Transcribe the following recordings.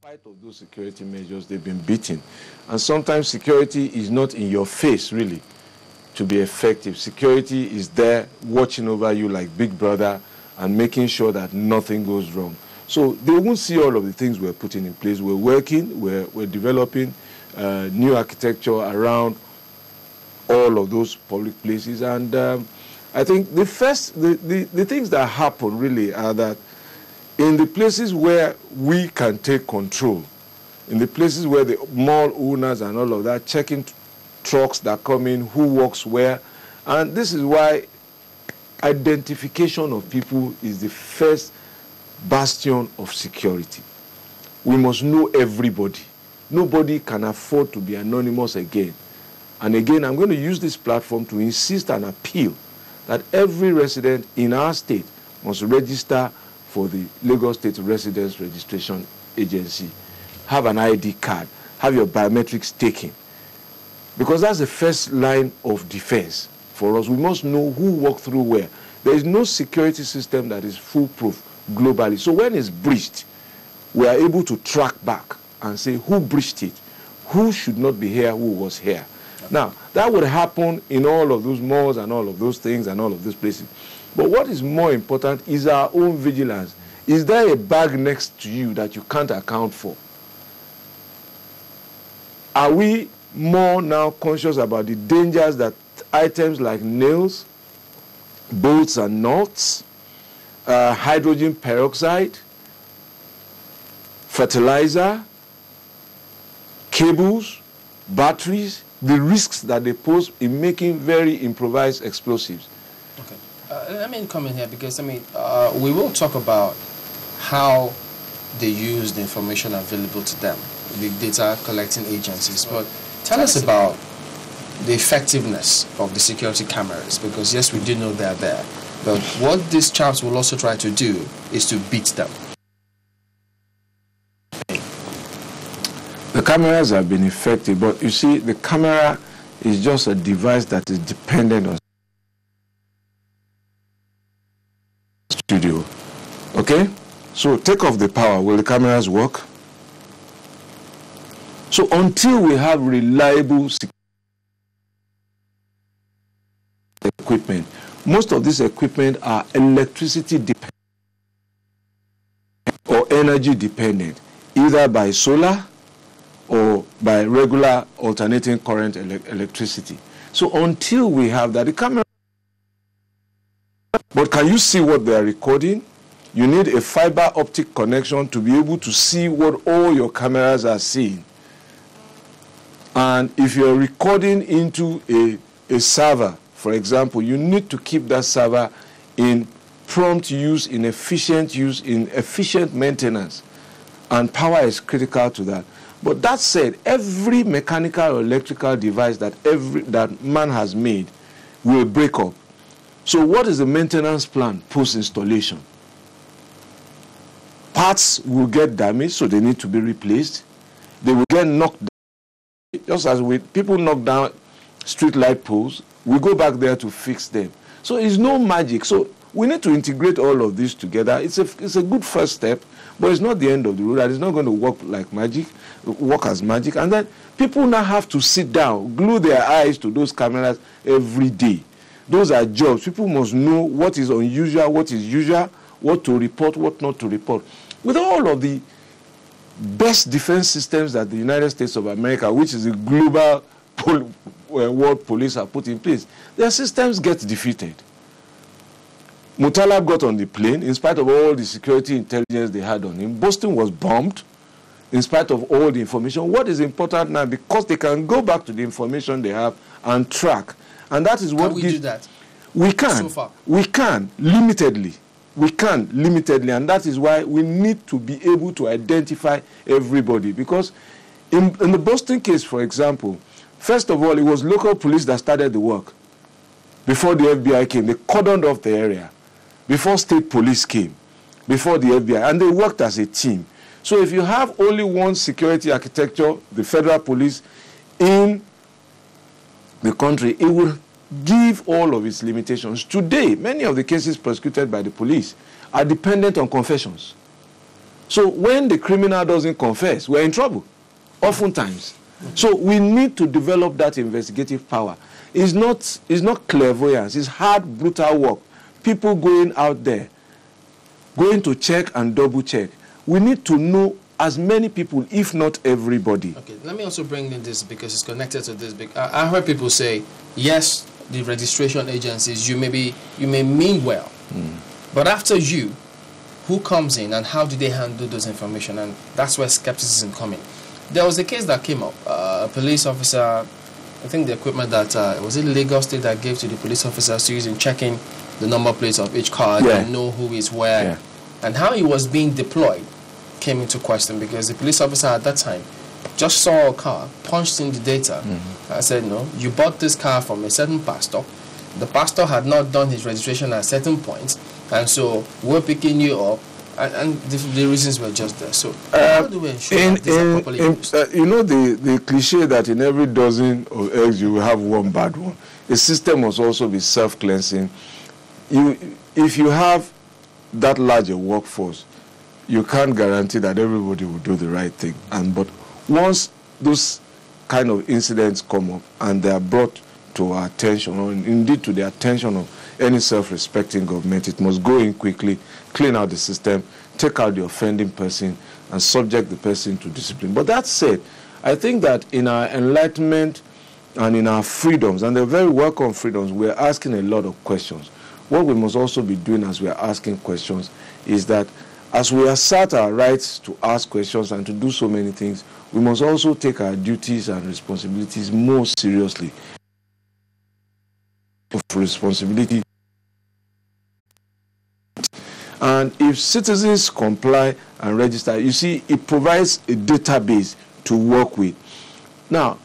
spite of those security measures, they've been beaten. And sometimes security is not in your face, really, to be effective. Security is there watching over you like Big Brother and making sure that nothing goes wrong. So they won't see all of the things we're putting in place. We're working, we're developing new architecture around all of those public places. And I think the things that happen really are that in the places where we can take control, in the places where the mall owners and all of that, checking trucks that come in, who works where, and this is why identification of people is the first bastion of security. We must know everybody. Nobody can afford to be anonymous again. And again, I'm going to use this platform to insist and appeal that every resident in our state must register for the Lagos State Residence Registration Agency. Have an ID card, have your biometrics taken. Because that's the first line of defense for us. We must know who walked through where. There is no security system that is foolproof globally. So when it's breached, we are able to track back and say who breached it, who should not be here, who was here. Okay. Now, that would happen in all of those malls and all of those things and all of those places. But what is more important is our own vigilance. Is there a bag next to you that you can't account for? Are we more now conscious about the dangers that items like nails, bolts and nuts, hydrogen peroxide, fertilizer, cables, batteries, the risks that they pose in making very improvised explosives? Okay. Let me come in here because, we will talk about how they use the information available to them, the data collecting agencies, but tell us about the effectiveness of the security cameras, because yes, we do know they're there, but what these chaps will also try to do is to beat them. The cameras have been effective, but you see, the camera is just a device that is dependent on studio. Okay? So take off the power. Will the cameras work? So until we have reliable equipment, most of this equipment are electricity dependent or energy dependent, either by solar or by regular alternating current electricity. So until we have that, the camera... But can you see what they are recording? You need a fiber optic connection to be able to see what all your cameras are seeing. And if you're recording into a server, for example, you need to keep that server in prompt use, in efficient maintenance. And power is critical to that. But that said, every mechanical or electrical device that man has made will break up. So what is the maintenance plan post-installation? Parts will get damaged, so they need to be replaced. They will get knocked down. Just as people knock down street light poles, we go back there to fix them. So it's no magic. So we need to integrate all of this together. It's a good first step, but it's not the end of the road. And it's not going to work as magic. And then people now have to sit down, glue their eyes to those cameras every day. Those are jobs. People must know what is unusual, what is usual, what to report, what not to report. With all of the best defense systems that the United States of America, which is a global world police, have put in place, their systems get defeated. Mutalab got on the plane in spite of all the security intelligence they had on him. Boston was bombed in spite of all the information. What is important now, because they can go back to the information they have and track. And that is what we do that? We can. So far. We can, limitedly. We can, limitedly. And that is why we need to be able to identify everybody. Because in the Boston case, for example, first of all, it was local police that started the work. Before the FBI came, they cordoned off the area. Before state police came. Before the FBI. And they worked as a team. So if you have only one security architecture, the federal police, in the country, it will give all of its limitations. Today, many of the cases prosecuted by the police are dependent on confessions. So when the criminal doesn't confess, we're in trouble, oftentimes. So we need to develop that investigative power. It's not clairvoyance, it's hard, brutal work. People going out there, going to check and double check. We need to know as many people, if not everybody. Okay, let me also bring in this because it's connected to this. I heard people say, yes, the registration agencies, you may mean well, but after you, who comes in and how do they handle those information? And that's where skepticism comes in. There was a case that came up. A police officer, I think the equipment that, was it Lagos State that gave to the police officers to use in checking the number plates of each car and know who is where, and how he was being deployed came into question because the police officer at that time just saw a car, punched in the data. I said, no, you bought this car from a certain pastor. The pastor had not done his registration at certain points, and so we're picking you up, and the reasons were just there. So how do we ensure that these are properly used? You know the cliche that in every dozen of eggs you will have one bad one. The system must also be self-cleansing. If you have that large a workforce, you can't guarantee that everybody will do the right thing. But once those kind of incidents come up and they are brought to our attention, or indeed to the attention of any self-respecting government, it must go in quickly, clean out the system, take out the offending person, and subject the person to discipline. But that said, I think that in our enlightenment and in our freedoms, and they're very welcome freedoms, we're asking a lot of questions. What we must also be doing as we are asking questions is that as we assert our rights to ask questions and to do so many things, we must also take our duties and responsibilities more seriously. Of responsibility. And if citizens comply and register, you see, it provides a database to work with. Now,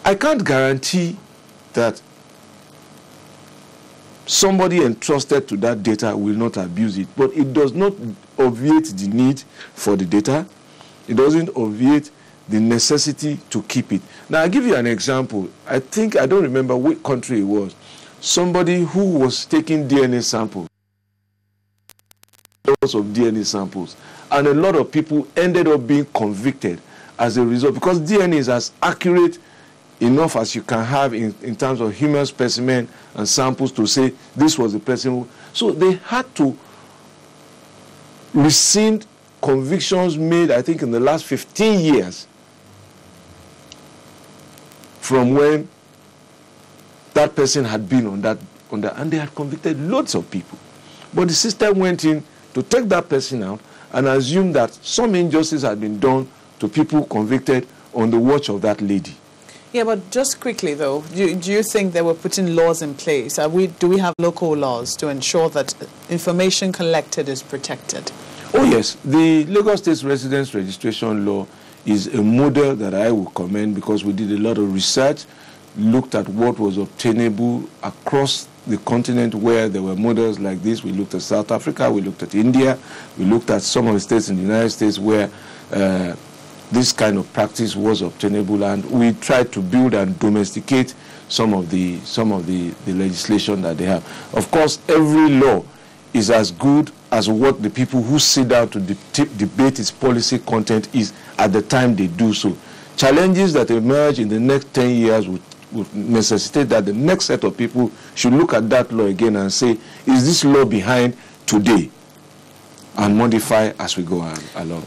I can't guarantee that somebody entrusted to that data will not abuse it, but it does not obviate the need for the data. It doesn't obviate the necessity to keep it. Now, I'll give you an example. I don't remember which country it was. Somebody who was taking DNA samples, lots of DNA samples, and a lot of people ended up being convicted as a result, because DNA is as accurate enough as you can have in terms of human specimen and samples to say this was the person who... So they had to rescind convictions made, I think, in the last 15 years from when that person had been on that, and they had convicted loads of people. But the system went in to take that person out and assume that some injustice had been done to people convicted on the watch of that lady. Yeah, but just quickly though, do you think they were putting laws in place? Do we have local laws to ensure that information collected is protected? Oh yes, the Lagos State Residence Registration Law is a model that I will commend, because we did a lot of research, looked at what was obtainable across the continent where there were models like this. We looked at South Africa, we looked at India, we looked at some of the states in the United States where this kind of practice was obtainable, and we tried to build and domesticate some of the legislation that they have. Of course, every law is as good as what the people who sit down to debate its policy content is at the time they do so. Challenges that emerge in the next 10 years would necessitate that the next set of people should look at that law again and say, is this law behind today? And modify as we go along.